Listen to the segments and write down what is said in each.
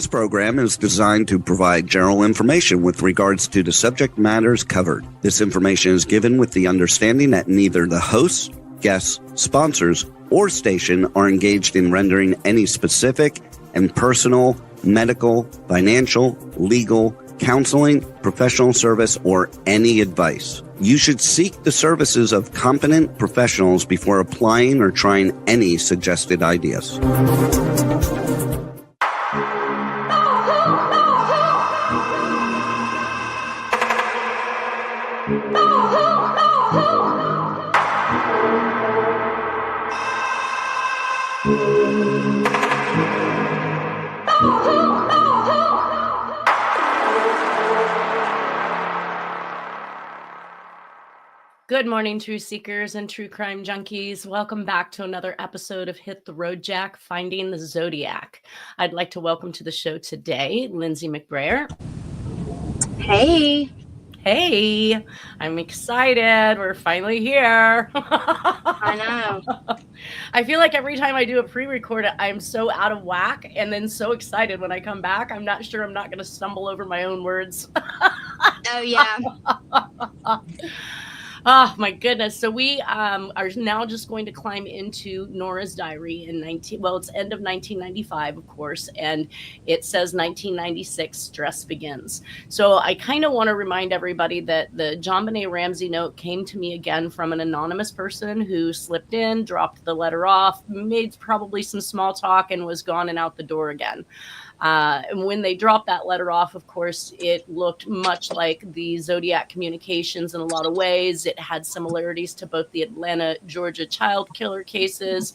This program is designed to provide general information with regards to the subject matters covered. This information is given with the understanding that neither the hosts, guests, sponsors, or station are engaged in rendering any specific and personal, medical, financial, legal, counseling, professional service, or any advice. You should seek the services of competent professionals before applying or trying any suggested ideas. Good morning, true seekers and true crime junkies. Welcome back to another episode of Hit the Road Jack, Finding the Zodiac. I'd like to welcome to the show today, Lindsay McBrayer. Hey. Hey, I'm excited. We're finally here. I know. I feel like every time I do a pre-record, I'm so out of whack and then so excited when I come back. I'm not sure I'm not going to stumble over my own words. Oh, yeah. Oh, my goodness. So we are now just going to climb into Nora's diary in it's end of 1995, of course, and it says 1996, stress begins. So I kind of want to remind everybody that the John Benet Ramsey note came to me again from an anonymous person who slipped in, dropped the letter off, made probably some small talk, and was gone and out the door again. And when they dropped that letter off, of course, it looked much like the Zodiac communications in a lot of ways. It had similarities to both the Atlanta, Georgia child killer cases.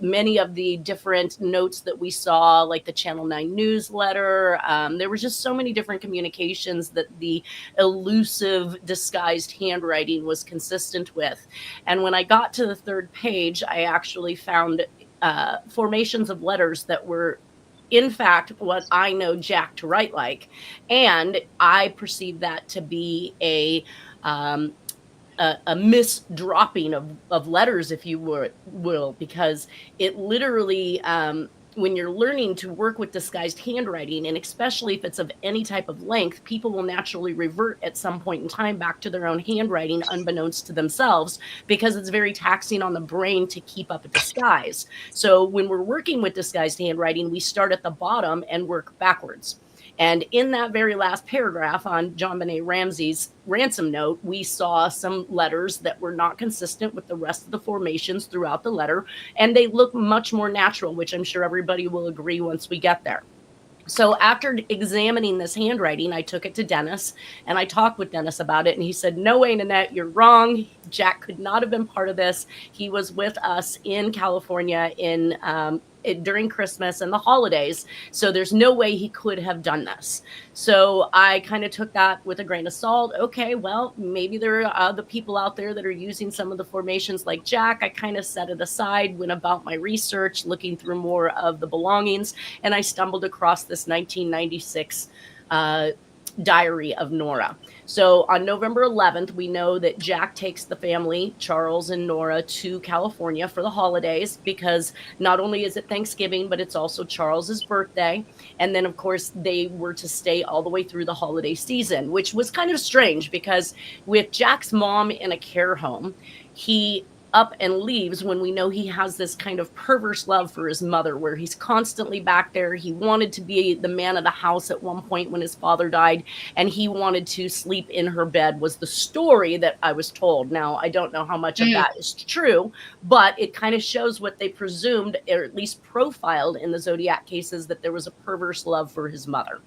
Many of the different notes that we saw, like the Channel 9 newsletter, there were just so many different communications that the elusive, disguised handwriting was consistent with. And when I got to the third page, I actually found formations of letters that were in fact what I know Jack to write like, and I perceive that to be a misdropping of letters, if you will, because it literally when you're learning to work with disguised handwriting, and especially if it's of any type of length, people will naturally revert at some point in time back to their own handwriting unbeknownst to themselves, because it's very taxing on the brain to keep up a disguise. So when we're working with disguised handwriting, we start at the bottom and work backwards. And in that very last paragraph on John Benet Ramsey's ransom note, we saw some letters that were not consistent with the rest of the formations throughout the letter, and they look much more natural, which I'm sure everybody will agree once we get there. So after examining this handwriting, I took it to Dennis, and I talked with Dennis about it, and he said, "No way, Nanette, you're wrong. Jack could not have been part of this. He was with us in California during Christmas and the holidays, so there's no way he could have done this." So I kind of took that with a grain of salt. Okay, well, maybe there are other people out there that are using some of the formations like Jack. I kind of set it aside, went about my research, looking through more of the belongings, and I stumbled across this 1996 diary of Nora. So on November 11th, we know that Jack takes the family, Charles and Nora, to California for the holidays, because not only is it Thanksgiving, but it's also Charles's birthday. And then, of course, they were to stay all the way through the holiday season, which was kind of strange because with Jack's mom in a care home, he up and leaves when we know he has this kind of perverse love for his mother, where he's constantly back there. He wanted to be the man of the house at one point when his father died, and he wanted to sleep in her bed, was the story that I was told. Now, I don't know how much of that is true, but it kind of shows what they presumed, or at least profiled in the Zodiac cases, that there was a perverse love for his mother.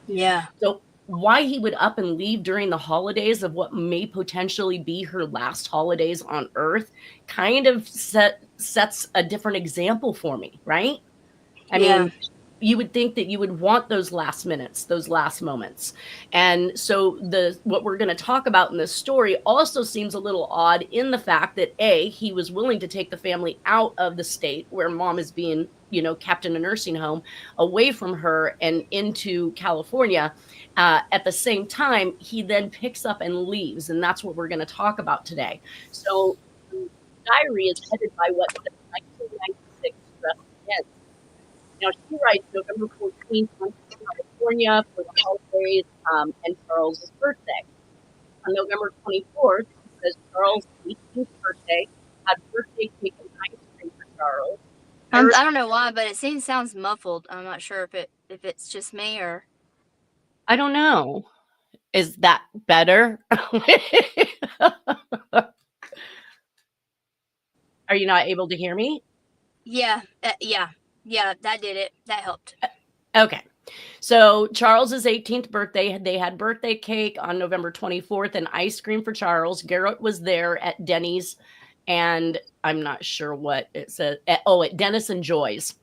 Yeah. So why he would up and leave during the holidays of what may potentially be her last holidays on Earth kind of sets a different example for me, right? I mean, you would think that you would want those last minutes, those last moments. And so what we're going to talk about in this story also seems a little odd in the fact that he was willing to take the family out of the state where mom is being, kept in a nursing home, away from her and into California. At the same time, he then picks up and leaves. And that's what we're going to talk about today. So the diary is headed by what 1996 stress begins. Now, she writes November 14th went to California for the holidays and Charles's birthday. On November 24th, it says Charles' 18th birthday, had birthday cake and ice cream for Charles. I don't know why, but it sounds muffled. I'm not sure if it's just me or. I don't know. Is that better? Are you not able to hear me? Yeah, that did it. That helped. Okay. So Charles's 18th birthday, they had birthday cake on November 24th and ice cream for Charles. Garrett was there at Denny's, and I'm not sure what it says. At Dennis and Joy's.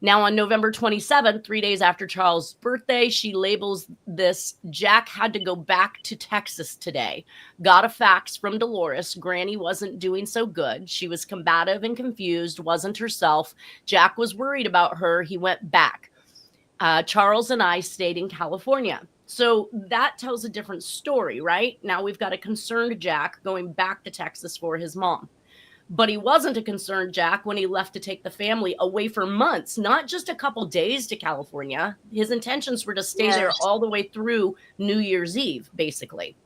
Now on November 27th, 3 days after Charles' birthday, she labels this, Jack had to go back to Texas today. Got a fax from Dolores. Granny wasn't doing so good. She was combative and confused, wasn't herself. Jack was worried about her. He went back. Charles and I stayed in California. So that tells a different story, right? Now we've got a concerned Jack going back to Texas for his mom. But he wasn't a concerned Jack when he left to take the family away for months, not just a couple days to California. His intentions were to stay there all the way through New Year's Eve, basically.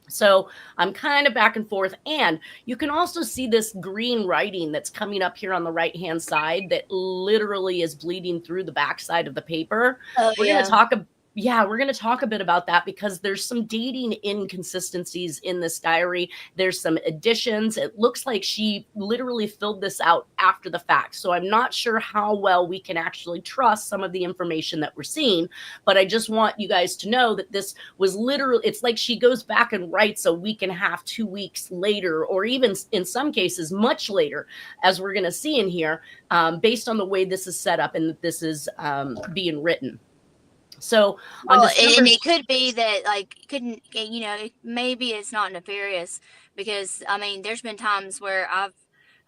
So I'm kind of back and forth. And you can also see this green writing that's coming up here on the right-hand side that literally is bleeding through the backside of the paper. We're going to talk a bit about that because there's some dating inconsistencies in this diary. There's some additions. It looks like she literally filled this out after the fact. So I'm not sure how well we can actually trust some of the information that we're seeing, but I just want you guys to know that this was literally, it's like she goes back and writes a week and a half, 2 weeks later, or even in some cases much later, as we're going to see in here, based on the way this is set up and that this is being written. So and it could be that maybe it's not nefarious because I mean there's been times where I've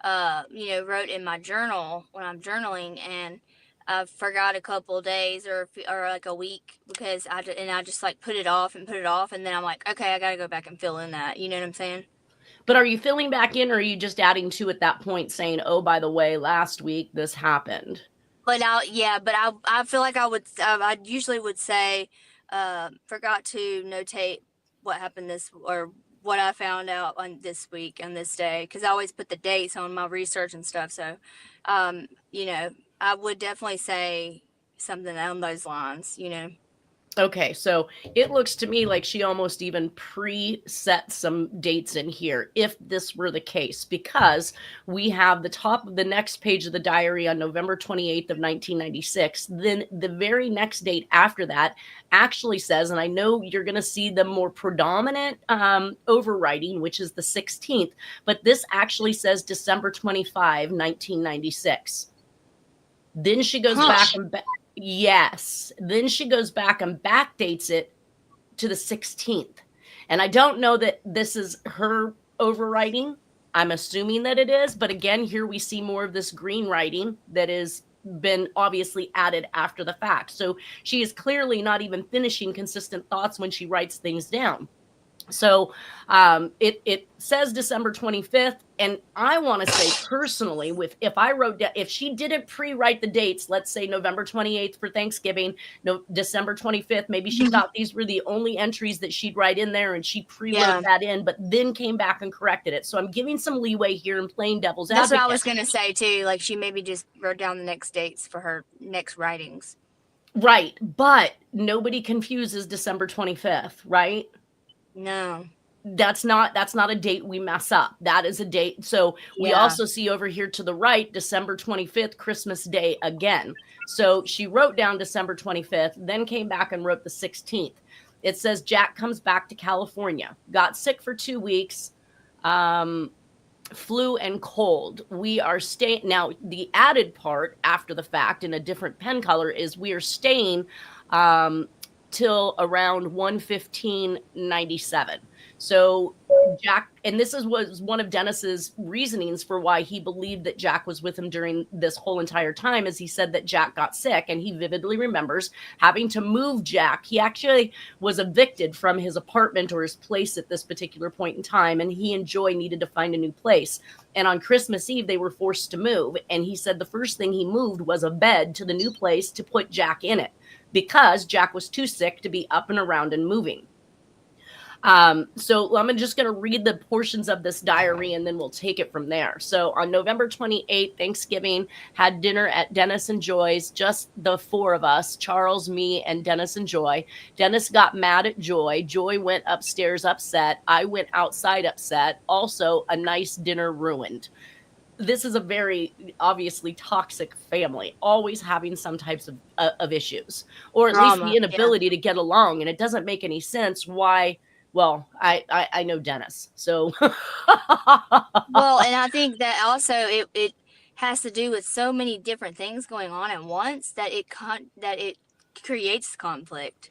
wrote in my journal when I'm journaling and I forgot a couple of days or like a week because I just like put it off and then I'm like, okay, I got to go back and fill in that. You know what I'm saying? But are you filling back in or are you just adding to at that point saying, oh, by the way, last week this happened? But I feel like I usually would say, forgot to notate what happened or what I found out on this week and this day. Cause I always put the dates on my research and stuff. So, I would definitely say something along those lines, Okay, so it looks to me like she almost even preset some dates in here, if this were the case, because we have the top of the next page of the diary on November 28th of 1996. Then the very next date after that actually says, and I know you're going to see the more predominant overwriting, which is the 16th, but this actually says December 25, 1996. Then she goes back and back. Yes. Then she goes back and backdates it to the 16th. And I don't know that this is her overwriting. I'm assuming that it is. But again, here we see more of this green writing that has been obviously added after the fact. So she is clearly not even finishing consistent thoughts when she writes things down. So it says December 25th. And I want to say personally, if she didn't pre-write the dates, let's say November 28th for Thanksgiving, December 25th, maybe she thought these were the only entries that she'd write in there and she pre-wrote that in, but then came back and corrected it. So I'm giving some leeway here and playing devil's advocate. That's what I was going to say too. Like she maybe just wrote down the next dates for her next writings. Right. But nobody confuses December 25th, right? No. That's not a date we mess up. That is a date. So we also see over here to the right, December 25th, Christmas Day again. So she wrote down December 25th, then came back and wrote the 16th. It says Jack comes back to California, got sick for 2 weeks, flu and cold. We are staying. Now, the added part after the fact in a different pen color is we are staying till around 1/15/97. So Jack, and was one of Dennis's reasonings for why he believed that Jack was with him during this whole entire time, is he said that Jack got sick, and he vividly remembers having to move Jack. He actually was evicted from his apartment or his place at this particular point in time, and he and Joy needed to find a new place. And on Christmas Eve, they were forced to move. And he said the first thing he moved was a bed to the new place to put Jack in it, because Jack was too sick to be up and around and moving. So I'm just going to read the portions of this diary, and then we'll take it from there. So on November 28th, Thanksgiving, had dinner at Dennis and Joy's, just the four of us, Charles, me, and Dennis and Joy. Dennis got mad at Joy. Joy went upstairs upset. I went outside upset. Also, a nice dinner ruined. This is a very obviously toxic family, always having some types of issues, or at least the inability to get along. And it doesn't make any sense why. Well, I know Dennis, so. Well, and I think that also it has to do with so many different things going on at once that it creates conflict.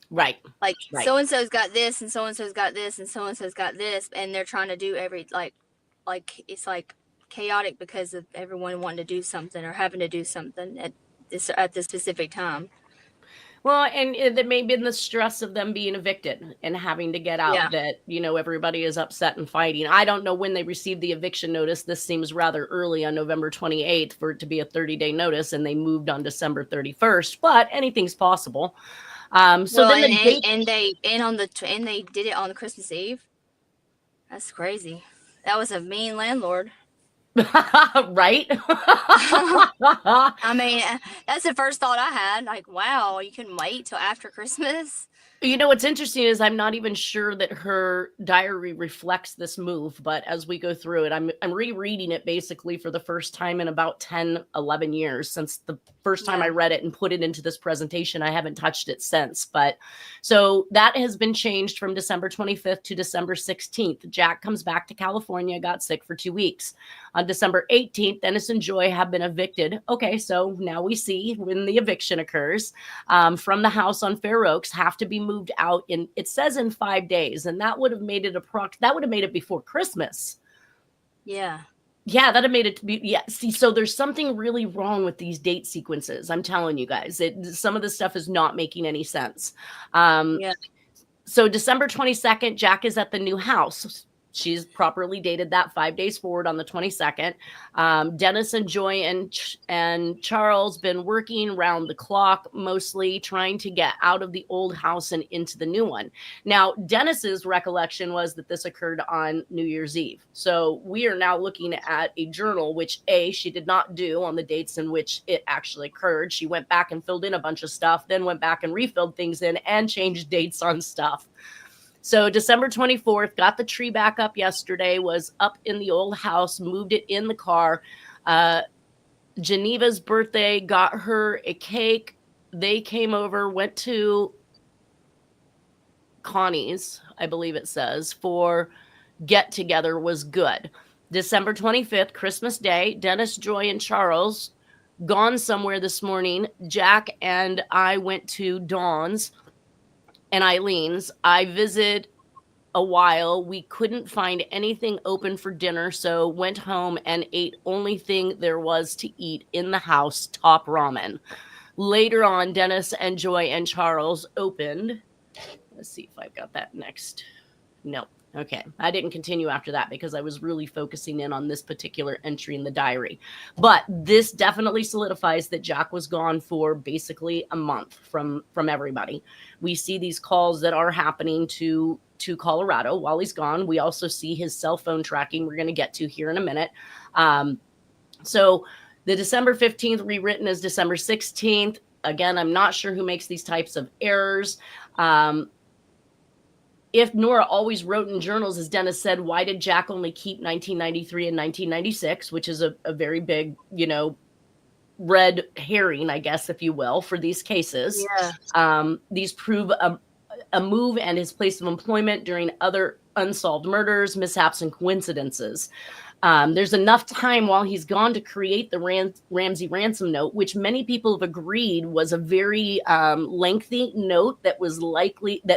Right. Like so and so's got this, and so and so's got this, and so and so's got this, and they're trying to do like it's like chaotic because of everyone wanting to do something or having to do something at this specific time. Well, and it may be the stress of them being evicted and having to get out that, everybody is upset and fighting. I don't know when they received the eviction notice. This seems rather early on November 28th for it to be a 30-day notice, and they moved on December 31st, but anything's possible. They did it on Christmas Eve. That's crazy. That was a mean landlord. Right. I mean, that's the first thought I had. Like, wow, you can wait till after Christmas. What's interesting is I'm not even sure that her diary reflects this move, but as we go through it, I'm rereading it basically for the first time in about 10, 11 years. Since the first time I read it and put it into this presentation, I haven't touched it since. But so that has been changed from December 25th to December 16th. Jack comes back to California, got sick for 2 weeks. On December 18th, Dennis and Joy have been evicted. Okay, so now we see when the eviction occurs from the house on Fair Oaks, have to be moved out it says in 5 days, and that would have made it before Christmas. Yeah, that have made it to be. See, so there's something really wrong with these date sequences. I'm telling you guys, some of this stuff is not making any sense. So December 22nd, Jack is at the new house. She's properly dated that 5 days forward on the 22nd. Dennis and Joy and Charles been working round the clock, mostly trying to get out of the old house and into the new one. Now, Dennis's recollection was that this occurred on New Year's Eve. So we are now looking at a journal, which she did not do on the dates in which it actually occurred. She went back and filled in a bunch of stuff, then went back and refilled things in and changed dates on stuff. So December 24th, got the tree back up yesterday, was up in the old house, moved it in the car. Geneva's birthday, got her a cake. They came over, went to Connie's, I believe it says, for get together, was good. December 25th, Christmas Day, Dennis, Joy, and Charles gone somewhere this morning. Jack and I went to Dawn's and Eileen's. I visited a while. We couldn't find anything open for dinner, so went home and ate only thing there was to eat in the house, top ramen. Later on, Dennis and Joy and Charles opened. Let's see if I've got that next. No. Okay. I didn't continue after that because I was really focusing in on this particular entry in the diary. But this definitely solidifies that Jack was gone for basically a month from everybody. We see these calls that are happening to Colorado while he's gone. We also see his cell phone tracking we're going to get to here in a minute. So the December 15th rewritten as December 16th. Again, I'm not sure who makes these types of errors. If Nora always wrote in journals, as Dennis said, why did Jack only keep 1993 and 1996, which is a very big, red herring, I guess, if you will, for these cases. Yeah. These prove a move and his place of employment during other unsolved murders, mishaps, and coincidences. There's enough time while he's gone to create the Ramsey ransom note, which many people have agreed was a very lengthy note that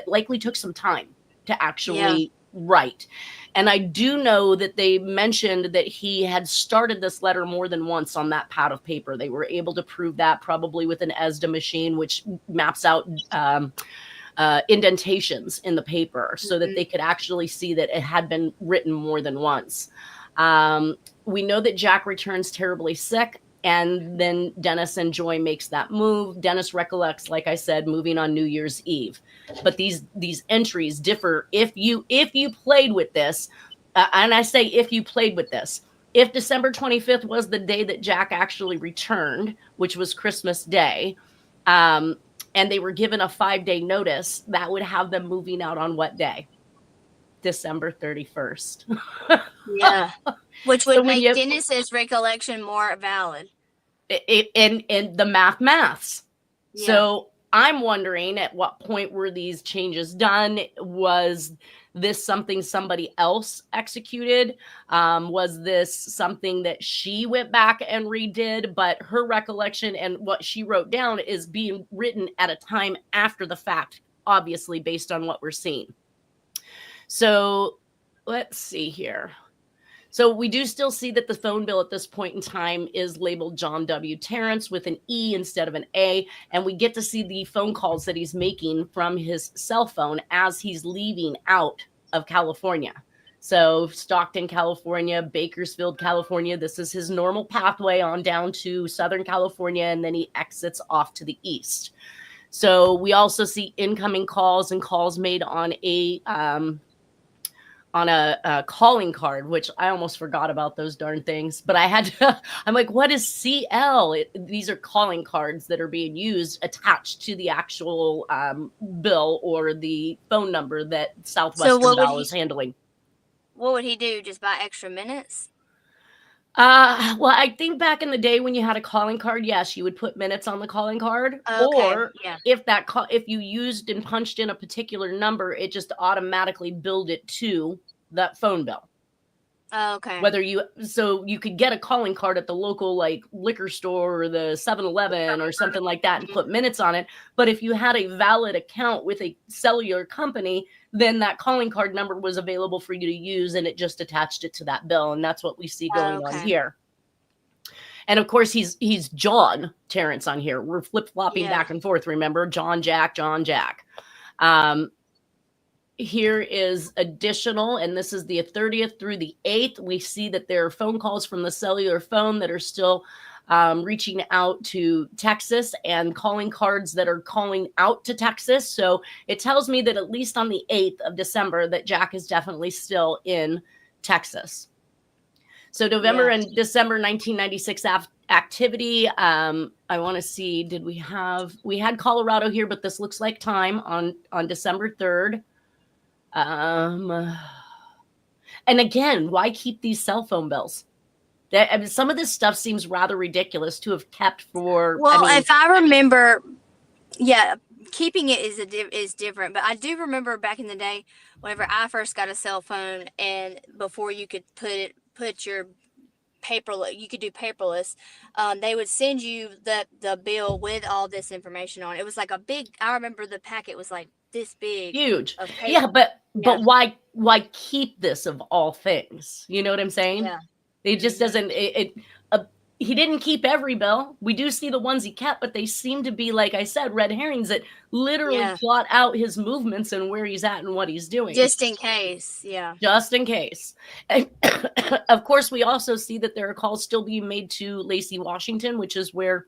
likely took some time to actually Right. And I do know that they mentioned that he had started this letter more than once on that pad of paper. They were able to prove that probably with an ESDA machine, which maps out indentations in the paper so that they could actually see that it had been written more than once. We know that Jack returns terribly sick. And then Dennis and Joy makes that move. Dennis recollects, like I said, moving on New Year's Eve. But these entries differ if you played with this, and I say if you played with this. If December 25th was the day that Jack actually returned, which was Christmas Day, and they were given a 5-day notice, that would have them moving out on what day? December 31st. Yeah. Which would make Dennis's recollection more valid. And the maths. Yeah. So I'm wondering at what point were these changes done? Was this something somebody else executed? Was this something that she went back and redid? But her recollection and what she wrote down is being written at a time after the fact, obviously, based on what we're seeing. So let's see here. So we do still see that the phone bill at this point in time is labeled John W. Terrence with an E instead of an A. And we get to see the phone calls that he's making from his cell phone as he's leaving out of California. So Stockton, California, Bakersfield, California. This is his normal pathway on down to Southern California. And then he exits off to the east. So we also see incoming calls and calls made on a calling card, which I almost forgot about those darn things. But I had to, I'm like, what is CL? These are calling cards that are being used attached to the actual bill or the phone number that Southwestern Bell is handling. What would he do? Just buy extra minutes? Well, I think back in the day when you had a calling card, yes, you would put minutes on the calling card. Okay. Or if you used and punched in a particular number, it just automatically billed it to that phone bill. Okay. So you could get a calling card at the local like liquor store or the 7-Eleven or something like that and put minutes on it. But if you had a valid account with a cellular company, then that calling card number was available for you to use and it just attached it to that bill. And that's what we see going on here. And of course, he's John Terrence on here. We're flip-flopping back and forth. Remember, John Jack. Here is additional, and this is the 30th through the 8th. We see that there are phone calls from the cellular phone that are still reaching out to Texas and calling cards that are calling out to Texas. So it tells me that at least on the 8th of December that Jack is definitely still in Texas. So November and December 1996 activity. I want to see, we had Colorado here, but this looks like time on December 3rd. And again, why keep these cell phone bills? Some of this stuff seems rather ridiculous to have kept for. Well, if I remember, keeping it is different. But I do remember back in the day, whenever I first got a cell phone, and before you could put your paperless, you could do paperless. They would send you the bill with all this information on it. It was like a big. I remember the packet was like this big, huge. But why keep this of all things? You know what I'm saying? Yeah. It just doesn't. He didn't keep every bill. We do see the ones he kept, but they seem to be, like I said, red herrings that literally plot out his movements and where he's at and what he's doing. Just in case, Just in case. And of course, we also see that there are calls still being made to Lacey, Washington, which is where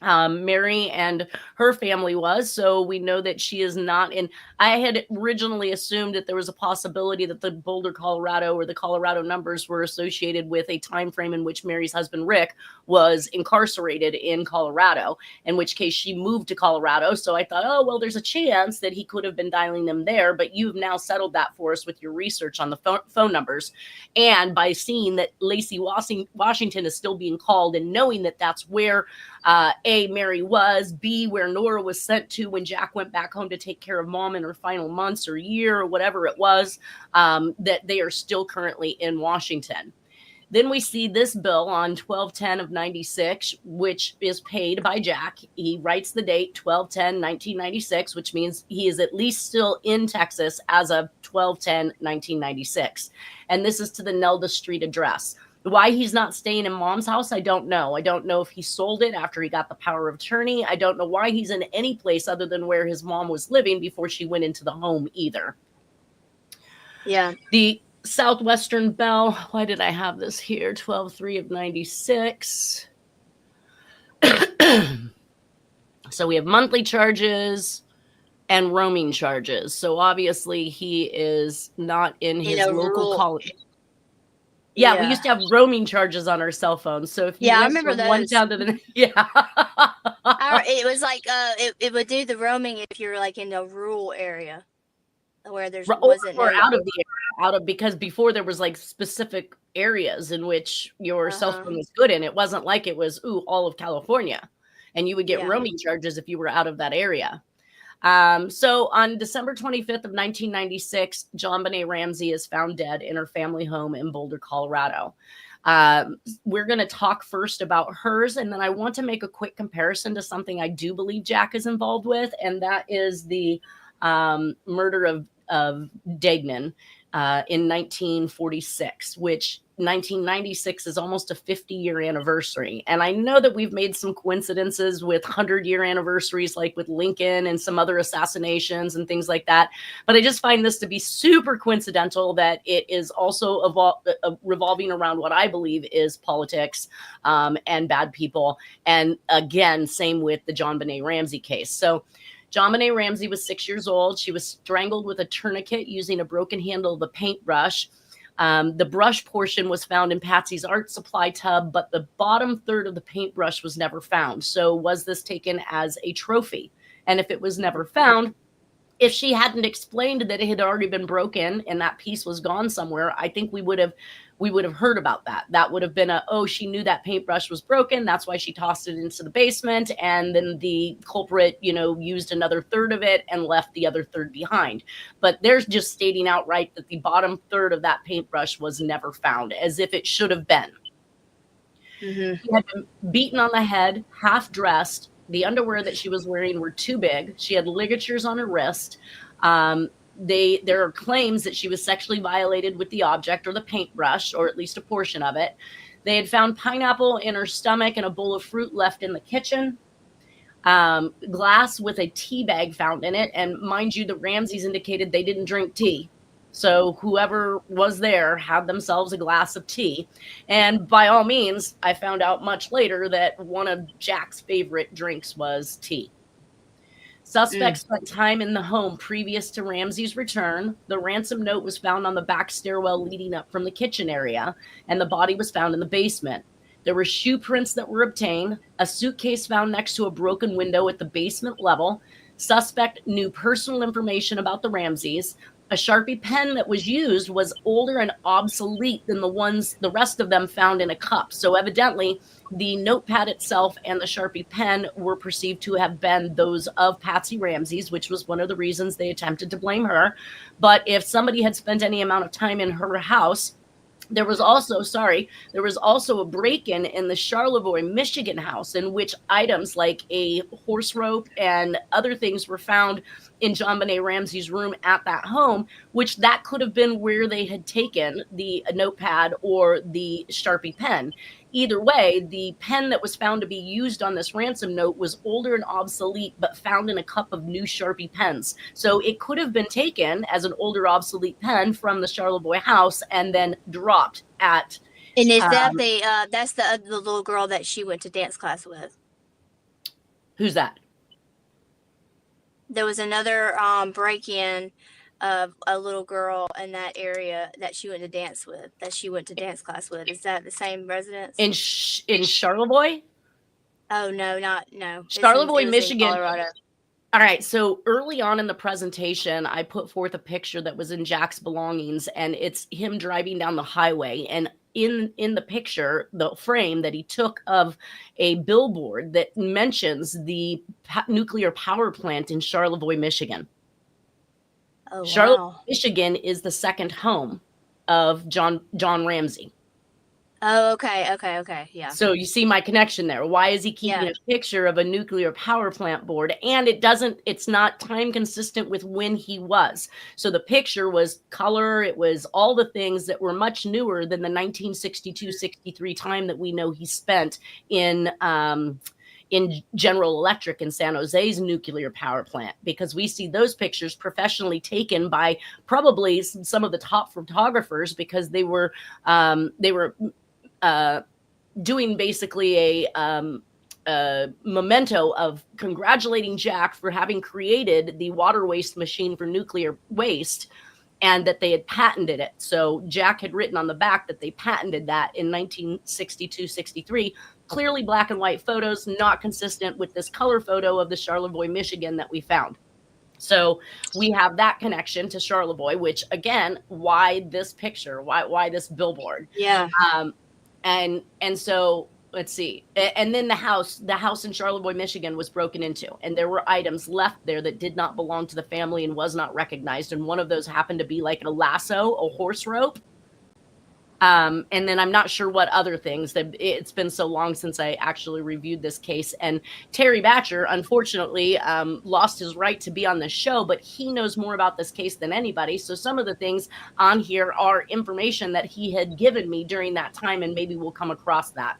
Mary and her family was. So we know that she is not in. I had originally assumed that there was a possibility that the Boulder, Colorado, or the Colorado numbers were associated with a time frame in which Mary's husband, Rick, was incarcerated in Colorado, in which case she moved to Colorado. So I thought, oh, well, there's a chance that he could have been dialing them there. But you've now settled that for us with your research on the phone numbers. And by seeing that Lacey, Washington is still being called and knowing that that's where A, Mary was, B, where Nora was sent to when Jack went back home to take care of mom in her final months or year or whatever it was, that they are still currently in Washington. Then we see this bill on 12/10 of 96, which is paid by Jack. He writes the date 12/10/1996, which means he is at least still in Texas as of 12/10/1996. And this is to the Nelda Street address. Why he's not staying in mom's house, I don't know. I don't know if he sold it after he got the power of attorney. I don't know why he's in any place other than where his mom was living before she went into the home either. Yeah. The Southwestern Bell, why did I have this here? 12/3 of 96. So we have monthly charges and roaming charges. So obviously he is not in his local college. Yeah, we used to have roaming charges on our cell phones. So if you I went remember from one those. town to the It was like it would do the roaming if you're like in a rural area where there's wasn't or out of the area, because before there was like specific areas in which your cell phone was good in. It wasn't like it was all of California, and you would get roaming charges if you were out of that area. So on December 25th of 1996, John Benet Ramsey is found dead in her family home in Boulder, Colorado. We're going to talk first about hers, and then I want to make a quick comparison to something I do believe Jack is involved with, and that is the murder of Degnan in 1946, which 1996 is almost a 50-year anniversary. And I know that we've made some coincidences with 100-year anniversaries, like with Lincoln and some other assassinations and things like that. But I just find this to be super coincidental that it is also revolving around what I believe is politics and bad people. And again, same with the John Benet Ramsey case. So John Benet Ramsey was 6 years old. She was strangled with a tourniquet using a broken handle of a paintbrush. The brush portion was found in Patsy's art supply tub, but the bottom third of the paintbrush was never found. So was this taken as a trophy? And if it was never found, if she hadn't explained that it had already been broken and that piece was gone somewhere, I think we would have heard about that. That would have been she knew that paintbrush was broken. That's why she tossed it into the basement. And then the culprit, used another third of it and left the other third behind. But they're just stating outright that the bottom third of that paintbrush was never found, as if it should have been. Mm-hmm. She had been beaten on the head, half dressed. The underwear that she was wearing were too big. She had ligatures on her wrist. There are claims that she was sexually violated with the object or the paintbrush, or at least a portion of it. They had found pineapple in her stomach and a bowl of fruit left in the kitchen. Glass with a tea bag found in it. And mind you, the Ramseys indicated they didn't drink tea. So whoever was there had themselves a glass of tea. And by all means, I found out much later that one of Jack's favorite drinks was tea. Suspects spent time in the home previous to Ramsey's return. The ransom note was found on the back stairwell leading up from the kitchen area, and the body was found in the basement. There were shoe prints that were obtained, a suitcase found next to a broken window at the basement level. Suspect knew personal information about the Ramseys. A Sharpie pen that was used was older and obsolete than the rest of them found in a cup. So evidently, the notepad itself and the Sharpie pen were perceived to have been those of Patsy Ramsey's, which was one of the reasons they attempted to blame her. But if somebody had spent any amount of time in her house, there was also a break-in in the Charlevoix, Michigan house in which items like a horse rope and other things were found in John Benet Ramsey's room at that home, which that could have been where they had taken the notepad or the Sharpie pen. Either way, the pen that was found to be used on this ransom note was older and obsolete, but found in a cup of new Sharpie pens. So it could have been taken as an older, obsolete pen from the Charlevoix house and then dropped at. And is that that's the little girl that she went to dance class with? Who's that? There was another break-in of a little girl in that area that she went to dance class with. Is that the same residence? In Charlevoix? Oh, no. Charlevoix, Michigan. Colorado. All right. So early on in the presentation, I put forth a picture that was in Jack's belongings, and it's him driving down the highway. And in the picture, the frame that he took of a billboard that mentions the nuclear power plant in Charlevoix, Michigan. Oh, Charlotte, wow. Michigan is the second home of John Ramsey. Oh, okay. Yeah. So you see my connection there. Why is he keeping Yeah. a picture of a nuclear power plant board? And it's not time consistent with when he was. So the picture was color. It was all the things that were much newer than the 1962-63 time that we know he spent in General Electric in San Jose's nuclear power plant, because we see those pictures professionally taken by probably some of the top photographers, because they were doing basically a memento of congratulating Jack for having created the water waste machine for nuclear waste, and that they had patented it. So Jack had written on the back that they patented that in 1962-63. Clearly black and white photos, not consistent with this color photo of the Charlevoix, Michigan that we found. So we have that connection to Charlevoix, which again, why this picture? Why this billboard? Yeah. And so let's see. And then the house in Charlevoix, Michigan was broken into, and there were items left there that did not belong to the family and was not recognized. And one of those happened to be like a lasso, a horse rope. And then I'm not sure what other things. It's been so long since I actually reviewed this case. And Terry Batcher, unfortunately, lost his right to be on the show, but he knows more about this case than anybody. So some of the things on here are information that he had given me during that time, and maybe we'll come across that.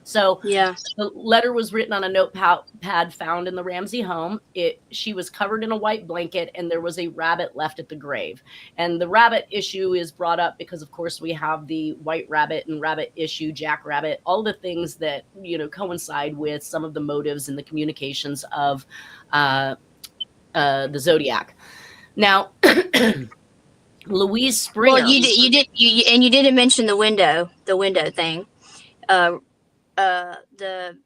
So Yeah. the letter was written on a notepad found in the Ramsey home. She was covered in a white blanket, and there was a rabbit left at the grave. And the rabbit issue is brought up because, of course, we have the white rabbit and rabbit issue, jackrabbit, all the things that, coincide with some of the motives and the communications of the Zodiac. Now, Louise Springer. Well, you didn't mention the window thing. The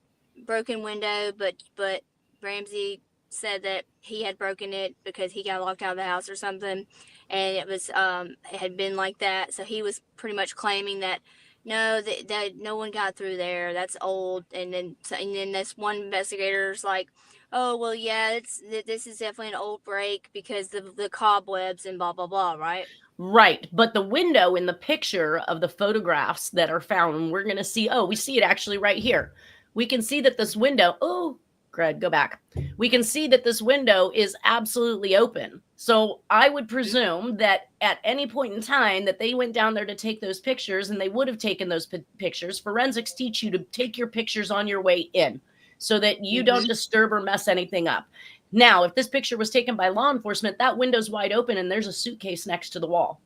broken window, but Ramsey said that he had broken it because he got locked out of the house or something, and it had been like that. So he was pretty much claiming that no, that no one got through there. That's old. And then this one investigator's like, oh well, yeah, this is definitely an old break because the cobwebs and blah blah blah, right? Right. But the window in the picture of the photographs that are found, we're going to see, we see it actually right here. We can see that this window, Greg, go back. We can see that this window is absolutely open. So I would presume that at any point in time that they went down there to take those pictures, and they would have taken those pictures. Forensics teach you to take your pictures on your way in so that you don't disturb or mess anything up. Now, if this picture was taken by law enforcement, that window's wide open and there's a suitcase next to the wall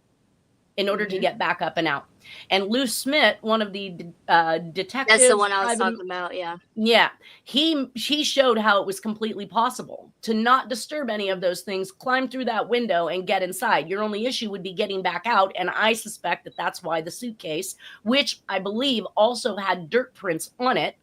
in order to get back up and out. And Lou Smith, one of the detectives. That's the one I was talking about, yeah. Yeah. He showed how it was completely possible to not disturb any of those things, climb through that window and get inside. Your only issue would be getting back out. And I suspect that that's why the suitcase, which I believe also had dirt prints on it,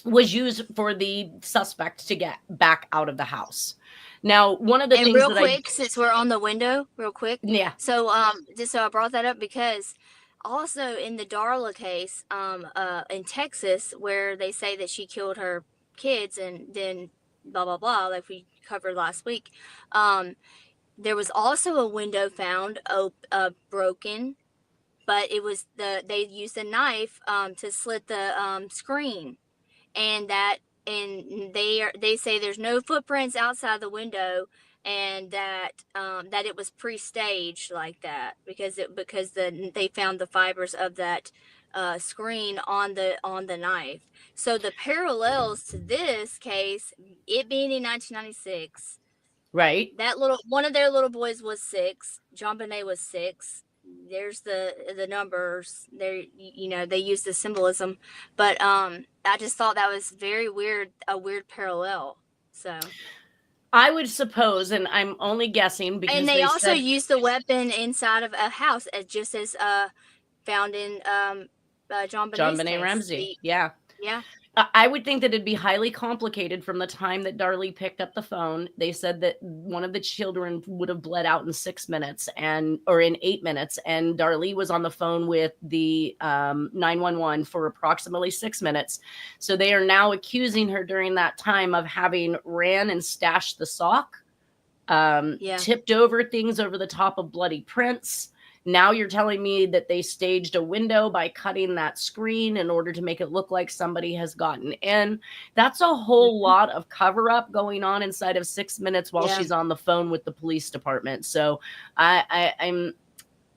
was used for the suspect to get back out of the house. Now, one of the things real quick, since we're on the window, real quick. Yeah. So, just so I brought that up because also in the Darla case, in Texas, where they say that she killed her kids and then blah blah blah, like we covered last week, there was also a window found broken, but it was they used a knife to slit the screen. And they say there's no footprints outside the window, and that it was pre-staged like that because they found the fibers of that screen on the knife. So the parallels to this case, it being in 1996, right? That one of their little boys was 6. John Benet was 6. There's the numbers there, they use the symbolism, but I just thought that was very weird, a weird parallel. So I would suppose, and I'm only guessing because and they also used the weapon inside of a house just as found in John Benet Ramsey. Yeah. I would think that it'd be highly complicated from the time that Darlie picked up the phone. They said that one of the children would have bled out in 6 minutes or in 8 minutes. And Darlie was on the phone with the 911 for approximately 6 minutes. So they are now accusing her during that time of having ran and stashed the sock, tipped over things over the top of bloody prints, Now you're telling me that they staged a window by cutting that screen in order to make it look like somebody has gotten in. That's a whole lot of cover up going on inside of 6 minutes while she's on the phone with the police department. So I'm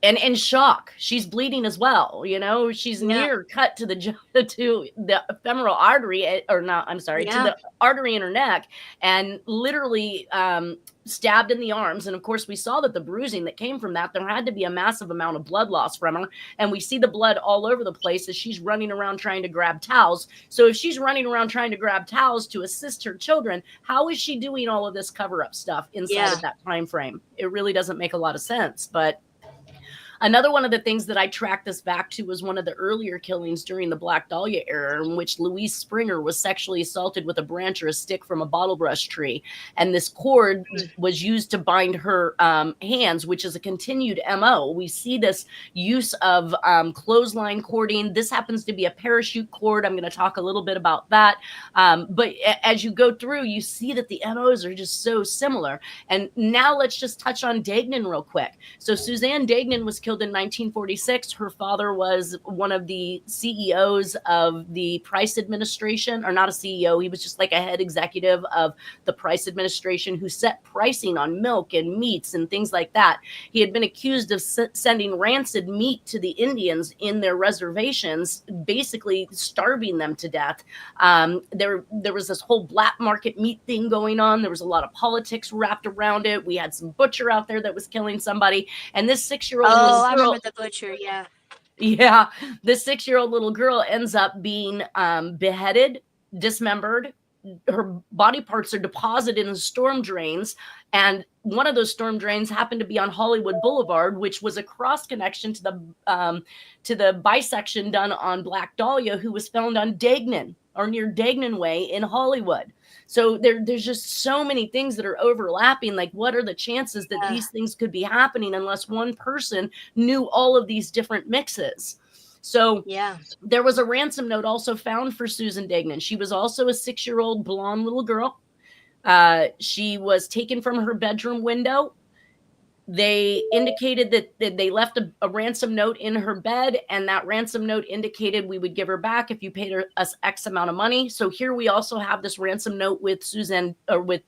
in shock. She's bleeding as well. You know, she's near cut to the femoral artery, or not, I'm sorry, to the artery in her neck, and literally stabbed in the arms. And of course, we saw that the bruising that came from that, there had to be a massive amount of blood loss from her. And we see the blood all over the place as she's running around trying to grab towels. So if she's running around trying to grab towels to assist her children, how is she doing all of this cover-up stuff inside of that time frame? It really doesn't make a lot of sense. But another one of the things that I tracked this back to was one of the earlier killings during the Black Dahlia era, in which Louise Springer was sexually assaulted with a branch or a stick from a bottle brush tree. And this cord was used to bind her hands, which is a continued MO. We see this use of clothesline cording. This happens to be a parachute cord. I'm going to talk a little bit about that. But as you go through, you see that the MOs are just so similar. And now let's just touch on Degnan real quick. So Suzanne Degnan was killed in 1946. Her father was one of the CEOs of the Price administration, or not a CEO. He was just like a head executive of the Price administration who set pricing on milk and meats and things like that. He had been accused of sending rancid meat to the Indians in their reservations, basically starving them to death. There was this whole black market meat thing going on. There was a lot of politics wrapped around it. We had some butcher out there that was killing somebody. And this 6-year-old I remember the butcher. Yeah. This 6-year-old little girl ends up being beheaded, dismembered. Her body parts are deposited in storm drains. And one of those storm drains happened to be on Hollywood Boulevard, which was a cross connection to the bisection done on Black Dahlia, who was found on Degnan, or near Degnan Way in Hollywood. So there's just so many things that are overlapping. Like, what are the chances that these things could be happening unless one person knew all of these different mixes? So there was a ransom note also found for Susan Degnan. She was also a 6-year-old blonde little girl. She was taken from her bedroom window. They indicated that they left a ransom note in her bed, and that ransom note indicated we would give her back if you paid us X amount of money. So here we also have this ransom note with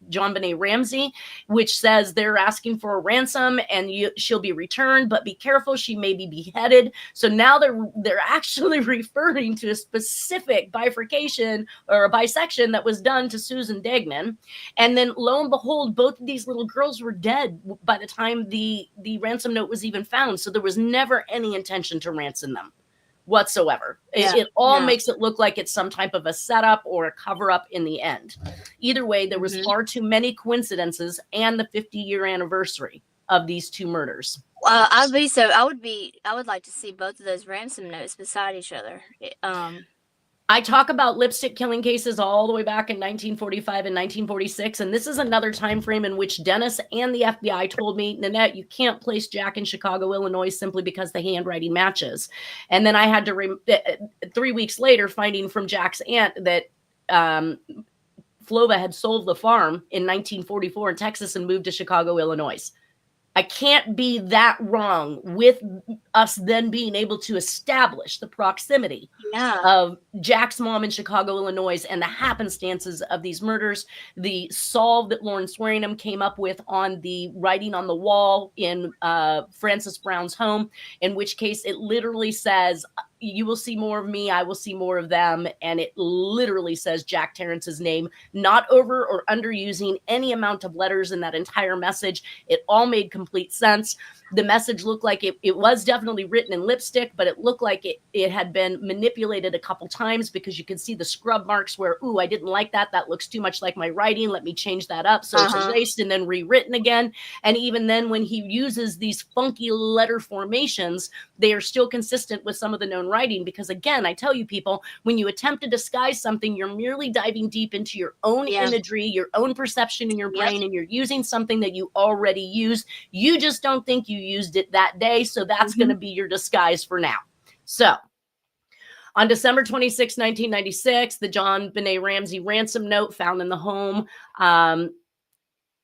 John Benet Ramsey, which says they're asking for a ransom and she'll be returned, but be careful, she may be beheaded. So now they're actually referring to a specific bifurcation or a bisection that was done to Susan Degnan. And then lo and behold, both of these little girls were dead by the time the ransom note was even found. So there was never any intention to ransom them whatsoever. It all makes it look like it's some type of a setup or a cover up in the end. Either way, there was far too many coincidences and the 50-year anniversary of these two murders. I would like to see both of those ransom notes beside each other. I talk about lipstick killing cases all the way back in 1945 and 1946, and this is another time frame in which Dennis and the FBI told me, Nanette, you can't place Jack in Chicago, Illinois, simply because the handwriting matches. And then I had to, 3 weeks later, finding from Jack's aunt that Flova had sold the farm in 1944 in Texas and moved to Chicago, Illinois. I can't be that wrong with us then being able to establish the proximity of Jack's mom in Chicago, Illinois, and the happenstances of these murders. The solve that Lauren Swearingham came up with on the writing on the wall in Frances Brown's home, in which case it literally says, you will see more of me, I will see more of them. And it literally says Jack Terrence's name, not over or underusing any amount of letters in that entire message. It all made complete sense. The message looked like it was definitely written in lipstick, but it looked like it had been manipulated a couple times, because you can see the scrub marks where, ooh, I didn't like that. That looks too much like my writing. Let me change that up. So it's erased and then rewritten again. And even then, when he uses these funky letter formations, they are still consistent with some of the known writing. Because again, I tell you people, when you attempt to disguise something, you're merely diving deep into your own imagery, your own perception in your brain, and you're using something that you already use. You just don't think you used it that day. So that's going to be your disguise for now. So on December 26, 1996, the John Benet Ramsey ransom note found in the home.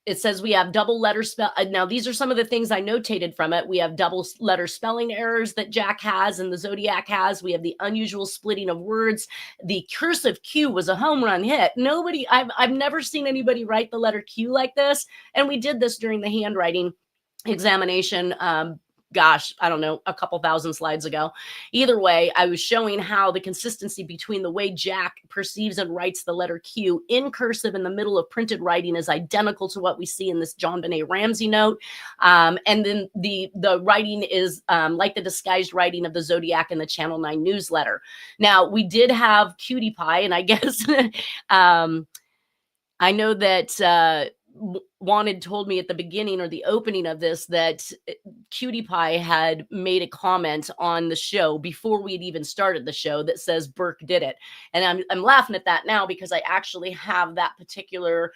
it says we have double letter spell. Now, these are some of the things I notated from it. We have double letter spelling errors that Jack has and the Zodiac has. We have the unusual splitting of words. The cursive Q was a home run hit. I've never seen anybody write the letter Q like this. And we did this during the handwriting examination. Gosh, I don't know, a couple thousand slides ago. Either way, I was showing how the consistency between the way Jack perceives and writes the letter Q in cursive in the middle of printed writing is identical to what we see in this John Benet Ramsey note. And then the writing is like the disguised writing of the Zodiac in the Channel 9 newsletter. Now, we did have Cutie Pie, and I guess I know that Wanted told me at the beginning or the opening of this that Cutie Pie had made a comment on the show before we had even started the show that says Burke did it. And I'm laughing at that now because I actually have that particular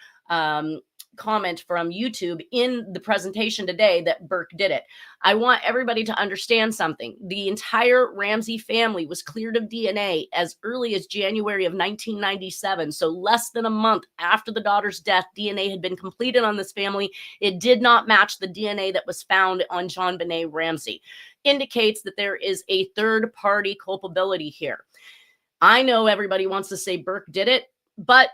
comment from YouTube in the presentation today that Burke did it. I want everybody to understand something. The entire Ramsey family was cleared of DNA as early as January of 1997. So less than a month after the daughter's death, DNA had been completed on this family. It did not match the DNA that was found on John Benet Ramsey. Indicates that there is a third-party culpability here. I know everybody wants to say Burke did it. But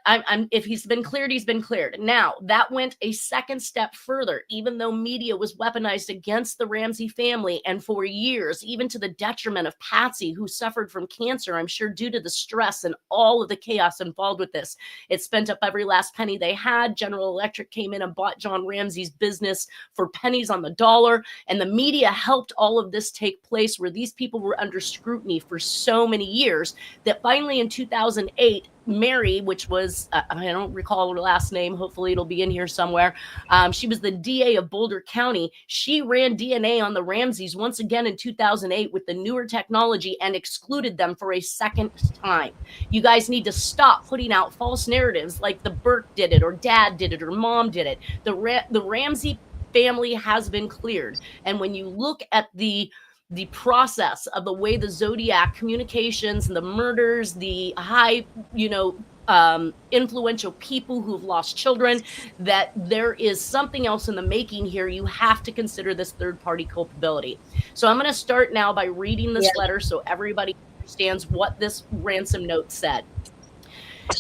if he's been cleared, he's been cleared. Now, that went a second step further, even though media was weaponized against the Ramsey family. And for years, even to the detriment of Patsy, who suffered from cancer, I'm sure due to the stress and all of the chaos involved with this. It spent up every last penny they had. General Electric came in and bought John Ramsey's business for pennies on the dollar. And the media helped all of this take place where these people were under scrutiny for so many years that finally in 2008, Mary, which was, I don't recall her last name. Hopefully it'll be in here somewhere. She was the DA of Boulder County. She ran DNA on the Ramseys once again in 2008 with the newer technology and excluded them for a second time. You guys need to stop putting out false narratives like the Burke did it or Dad did it or Mom did it. The Ramsey family has been cleared. And when you look at the process of the way the Zodiac communications and the murders, the high, influential people who've lost children, that there is something else in the making here. You have to consider this third-party culpability. So I'm going to start now by reading this letter so everybody understands what this ransom note said.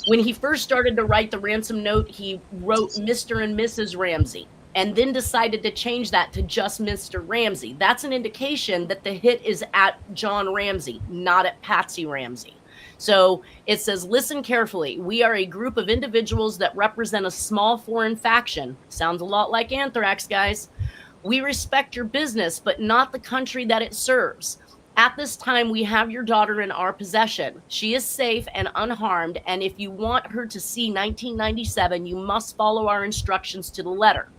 When he first started to write the ransom note, he wrote Mr. and Mrs. Ramsey, and then decided to change that to just Mr. Ramsey. That's an indication that the hit is at John Ramsey, not at Patsy Ramsey. So it says, listen carefully. We are a group of individuals that represent a small foreign faction. Sounds a lot like anthrax, guys. We respect your business, but not the country that it serves. At this time, we have your daughter in our possession. She is safe and unharmed, and if you want her to see 1997, you must follow our instructions to the letter.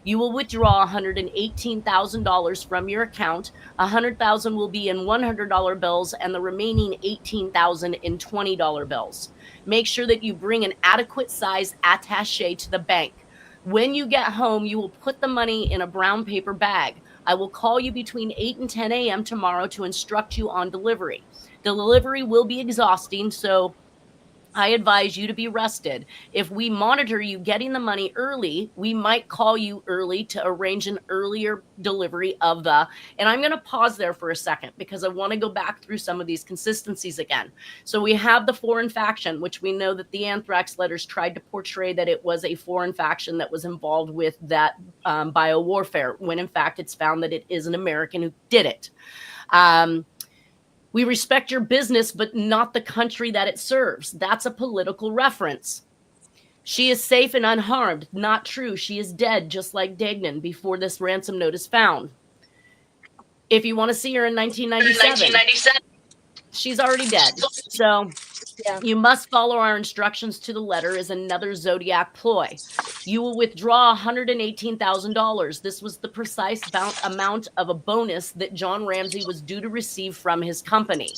You will withdraw $118,000 from your account. $100,000 will be in $100 bills and the remaining $18,000 in $20 bills. Make sure that you bring an adequate size attaché to the bank. When you get home, you will put the money in a brown paper bag. I will call you between 8 and 10 a.m. tomorrow to instruct you on delivery. Delivery will be exhausting, so I advise you to be rested. If we monitor you getting the money early, we might call you early to arrange an earlier delivery of the, and I'm going to pause there for a second because I want to go back through some of these consistencies again. So we have the foreign faction, which we know that the anthrax letters tried to portray that it was a foreign faction that was involved with that biowarfare, when in fact it's found that it is an American who did it. We respect your business, but not the country that it serves. That's a political reference. She is safe and unharmed. Not true. She is dead, just like Degnan, before this ransom note is found. If you want to see her in 1997, she's already dead. So you must follow our instructions to the letter is another Zodiac ploy. You will withdraw $118,000. This was the precise amount of a bonus that John Ramsey was due to receive from his company.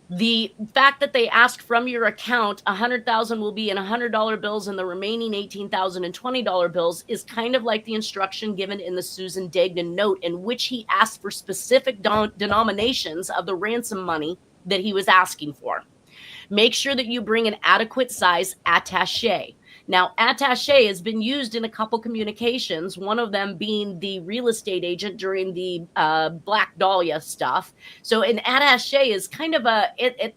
The fact that they asked from your account $100,000 will be in $100 bills and the remaining $18,000 in $20 bills is kind of like the instruction given in the Susan Degnan note, in which he asked for specific denominations of the ransom money that he was asking for. Make sure that you bring an adequate size attaché. Now, attaché has been used in a couple communications, one of them being the real estate agent during the Black Dahlia stuff. So an attaché is kind of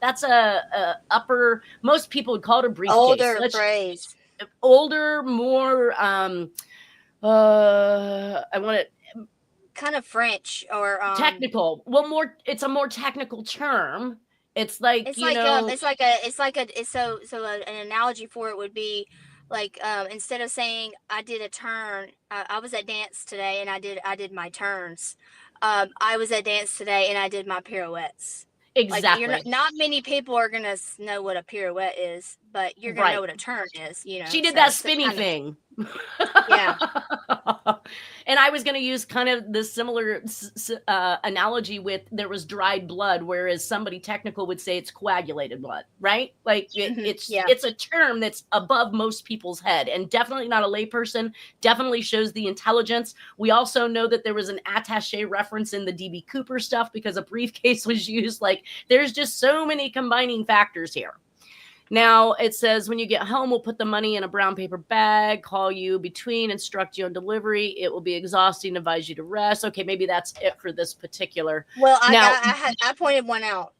that's a upper, most people would call it a briefcase. Older phrase. Older, more, I want it kind of French or technical. Well, it's a more technical term. It's like, it's an analogy for it would be like, instead of saying I did a turn, I was at dance today and I did my turns. I was at dance today and I did my pirouettes. Exactly. Like not many people are gonna know what a pirouette is, but you're gonna know what a turn is. She did that spinny thing. Yeah. And I was going to use kind of the similar analogy with there was dried blood, whereas somebody technical would say it's coagulated blood, right? Like it's a term that's above most people's head, and definitely not a layperson. Definitely shows the intelligence. We also know that there was an attaché reference in the DB Cooper stuff because a briefcase was used. Like there's just so many combining factors here. Now it says, when you get home, we'll put the money in a brown paper bag, call you between, instruct you on delivery. It will be exhausting, advise you to rest. Okay, maybe that's it for this particular. Well, I pointed one out.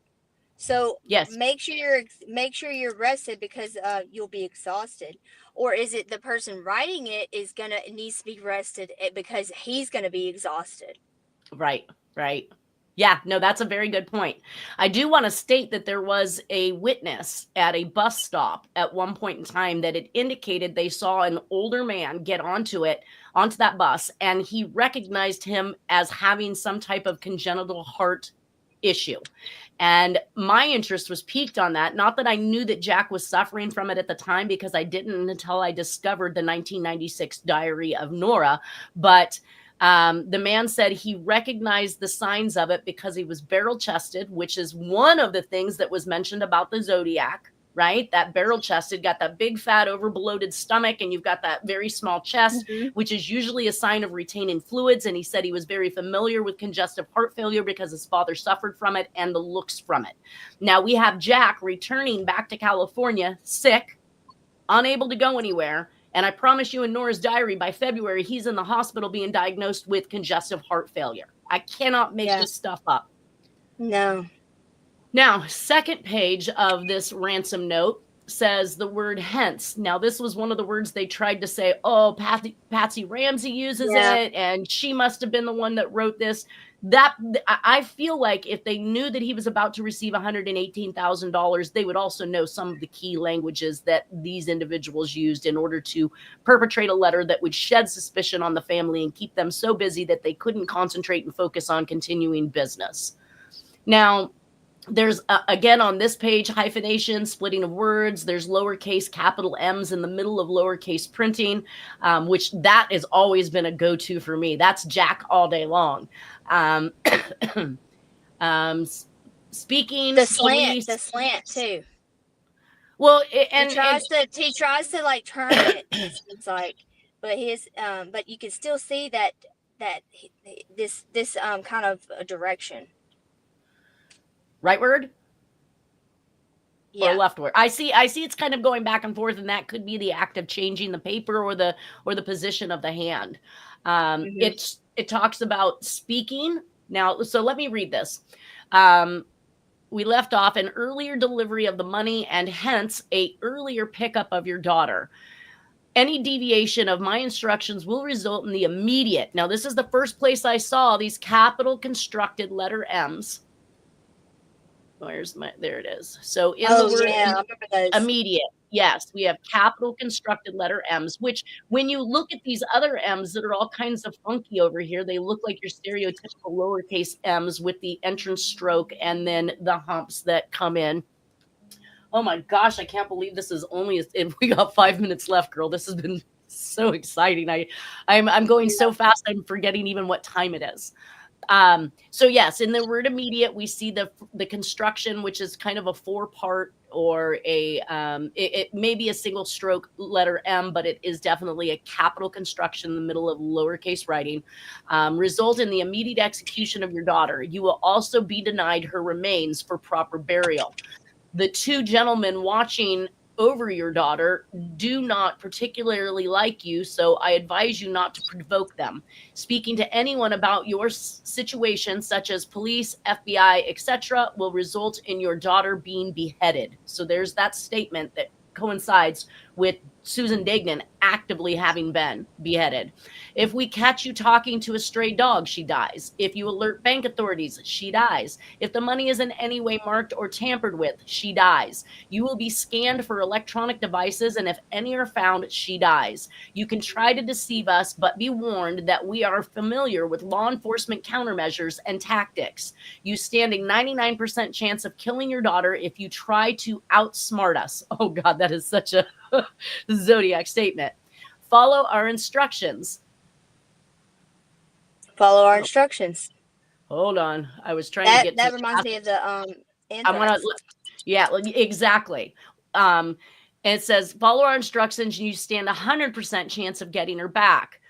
So yes, make sure you're rested because you'll be exhausted. Or is it the person writing it needs to be rested because he's gonna be exhausted? Right. Yeah, no, that's a very good point. I do want to state that there was a witness at a bus stop at one point in time that it indicated they saw an older man get onto that bus, and he recognized him as having some type of congenital heart issue. And my interest was piqued on that. Not that I knew that Jack was suffering from it at the time, because I didn't until I discovered the 1996 Diary of Nora, but the man said he recognized the signs of it because he was barrel-chested, which is one of the things that was mentioned about the Zodiac, right? That barrel-chested, got that big, fat, over-bloated stomach, and you've got that very small chest, which is usually a sign of retaining fluids. And he said he was very familiar with congestive heart failure because his father suffered from it and the looks from it. Now we have Jack returning back to California, sick, unable to go anywhere. And I promise you, in Nora's diary, by February, he's in the hospital being diagnosed with congestive heart failure. I cannot make this stuff up. No. Now, second page of this ransom note says the word hence. Now, this was one of the words they tried to say, oh, Patsy Ramsey uses it, and she must have been the one that wrote this. That I feel like if they knew that he was about to receive $118,000, they would also know some of the key languages that these individuals used in order to perpetrate a letter that would shed suspicion on the family and keep them so busy that they couldn't concentrate and focus on continuing business. Now, there's, again, on this page, hyphenation, splitting of words. There's lowercase capital M's in the middle of lowercase printing, which that has always been a go-to for me. That's Jack all day long. Speaking the slant too. Well, he tries to like turn it. It's like, but but you can still see that this kind of a direction. Right word? Yeah. Or left word? I see it's kind of going back and forth, and that could be the act of changing the paper or the position of the hand. It talks about speaking. Now, so let me read this. We left off an earlier delivery of the money and hence a earlier pickup of your daughter. Any deviation of my instructions will result in the immediate. Now, this is the first place I saw these capital constructed letter M's. There it is. So in the word immediate, yes, we have capital constructed letter M's, which when you look at these other M's that are all kinds of funky over here, they look like your stereotypical lowercase M's with the entrance stroke and then the humps that come in. Oh my gosh, I can't believe this is only, if we got 5 minutes left, girl. This has been so exciting. I'm going so fast, I'm forgetting even what time it is. So yes, in the word immediate, we see the construction, which is kind of a 4-part or it may be a single stroke letter M, but it is definitely a capital construction in the middle of lowercase writing. Result in the immediate execution of your daughter. You will also be denied her remains for proper burial. The two gentlemen watching over your daughter do not particularly like you, so I advise you not to provoke them. Speaking to anyone about your situation, such as police, FBI, etc., will result in your daughter being beheaded. So there's that statement that coincides with Susan Degnan actively having been beheaded. If we catch you talking to a stray dog, she dies. If you alert bank authorities, she dies. If the money is in any way marked or tampered with, she dies. You will be scanned for electronic devices, and if any are found, she dies. You can try to deceive us, but be warned that we are familiar with law enforcement countermeasures and tactics. You stand a 99% chance of killing your daughter if you try to outsmart us. Oh God, that is such a Zodiac statement. Follow our instructions. Follow our instructions. Hold on. I was trying to get that to reminds me of the I want anthrax. to, yeah, exactly. And it says, follow our instructions and you stand 100% chance of getting her back.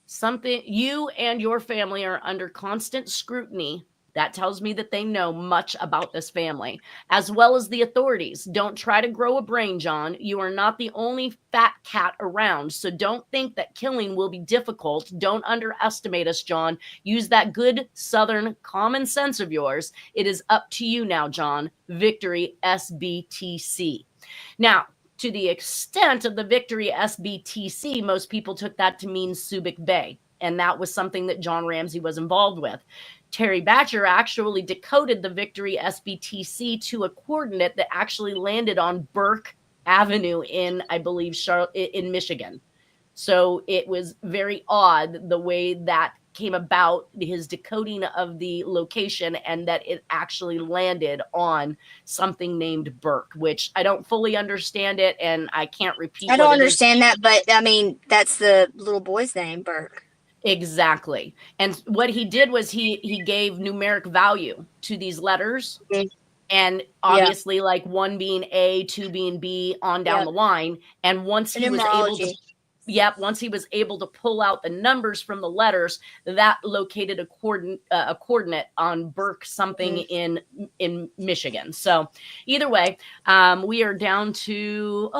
Something, you and your family are under constant scrutiny. That tells me that they know much about this family, as well as the authorities. Don't try to grow a brain, John. You are not the only fat cat around, so don't think that killing will be difficult. Don't underestimate us, John. Use that good Southern common sense of yours. It is up to you now, John. Victory, SBTC. Now, to the extent of the Victory SBTC, most people took that to mean Subic Bay, and that was something that John Ramsey was involved with. Terry Batcher actually decoded the Victory SBTC to a coordinate that actually landed on Burke Avenue in, I believe, in Michigan. So it was very odd the way that came about, his decoding of the location, and that it actually landed on something named Burke, which I don't fully understand it, and I can't repeat. I don't understand that, but I mean, that's the little boy's name, Burke. Exactly. And what he did was he gave numeric value to these letters. Mm-hmm. And obviously, like 1 being A, 2 being B, on down the line. And once he was able to, once he was able to pull out the numbers from the letters, that located a coordinate on Burke something in Michigan. So either way, we are down to,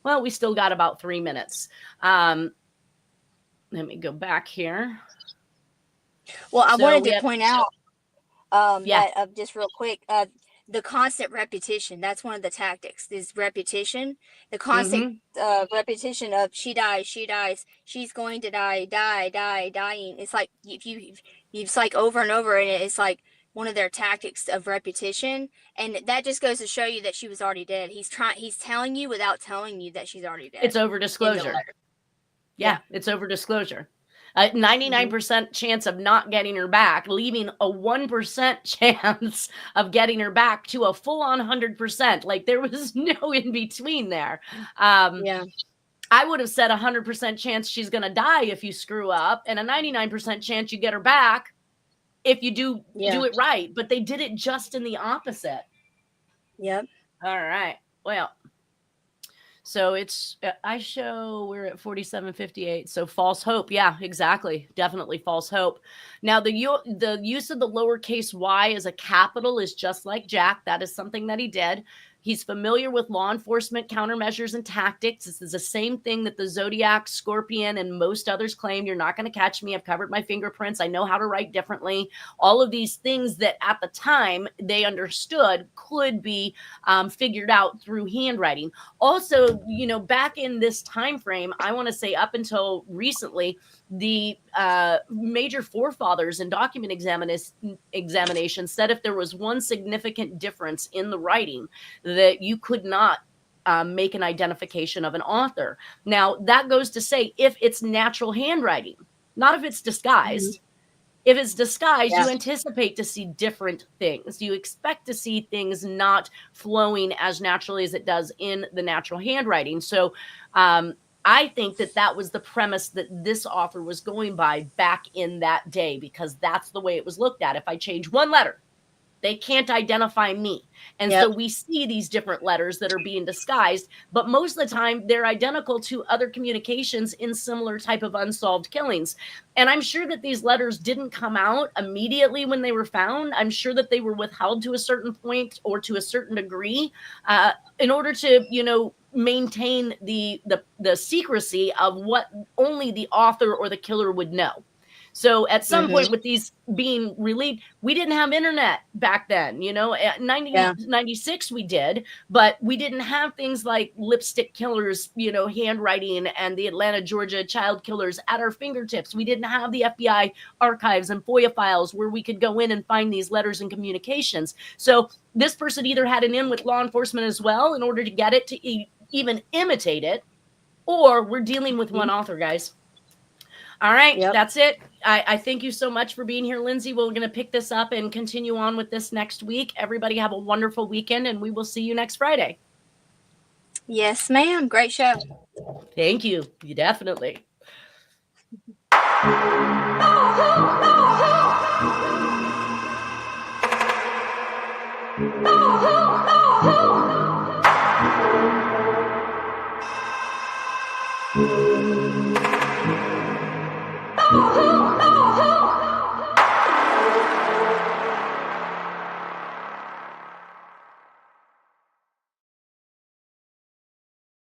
well, we still got about 3 minutes. Let me go back here. Well, I wanted to point out that just real quick, the constant repetition. That's one of the tactics, is repetition. The constant repetition of she dies, she's going to die, dying. It's like it's like over and over, and it's like one of their tactics of repetition. And that just goes to show you that she was already dead. He's telling you without telling you that she's already dead. It's over disclosure. Yeah, it's over disclosure. 99% chance of not getting her back, leaving a 1% chance of getting her back to a full-on 100%. Like, there was no in between there. I would have said 100% chance she's going to die if you screw up, and a 99% chance you get her back if you do it right. But they did it just in the opposite. Yep. All right. Well, so it's, we're at 47:58. So false hope. Yeah, exactly. Definitely false hope. Now, the use of the lowercase y as a capital is just like Jack. That is something that he did. He's familiar with law enforcement countermeasures and tactics. This is the same thing that the Zodiac, Scorpion, and most others claim. You're not going to catch me. I've covered my fingerprints. I know how to write differently. All of these things that at the time they understood could be figured out through handwriting. Also, back in this time frame, I want to say up until recently, the major forefathers and document examination said if there was one significant difference in the writing, that you could not make an identification of an author. Now, that goes to say if it's natural handwriting, not if it's disguised. If it's disguised, you anticipate to see different things. You expect to see things not flowing as naturally as it does in the natural handwriting. So I think that was the premise that this author was going by back in that day, because that's the way it was looked at. If I change one letter, They can't identify me. And Yep. so we see these different letters that are being disguised, but most of the time they're identical to other communications in similar type of unsolved killings. And I'm sure that these letters didn't come out immediately when they were found. I'm sure that they were withheld to a certain point or to a certain degree in order to, maintain the secrecy of what only the author or the killer would know. So at some point with these being released, we didn't have internet back then, at 96 we did, but we didn't have things like lipstick killers, handwriting and the Atlanta, Georgia child killers at our fingertips. We didn't have the FBI archives and FOIA files where we could go in and find these letters and communications. So this person either had an in with law enforcement as well in order to get it to even imitate it, or we're dealing with one author, guys. All right, that's it. I thank you so much for being here, Lindsay. We're going to pick this up and continue on with this next week. Everybody have a wonderful weekend, and we will see you next Friday. Yes, ma'am. Great show. Thank you. You definitely. Oh,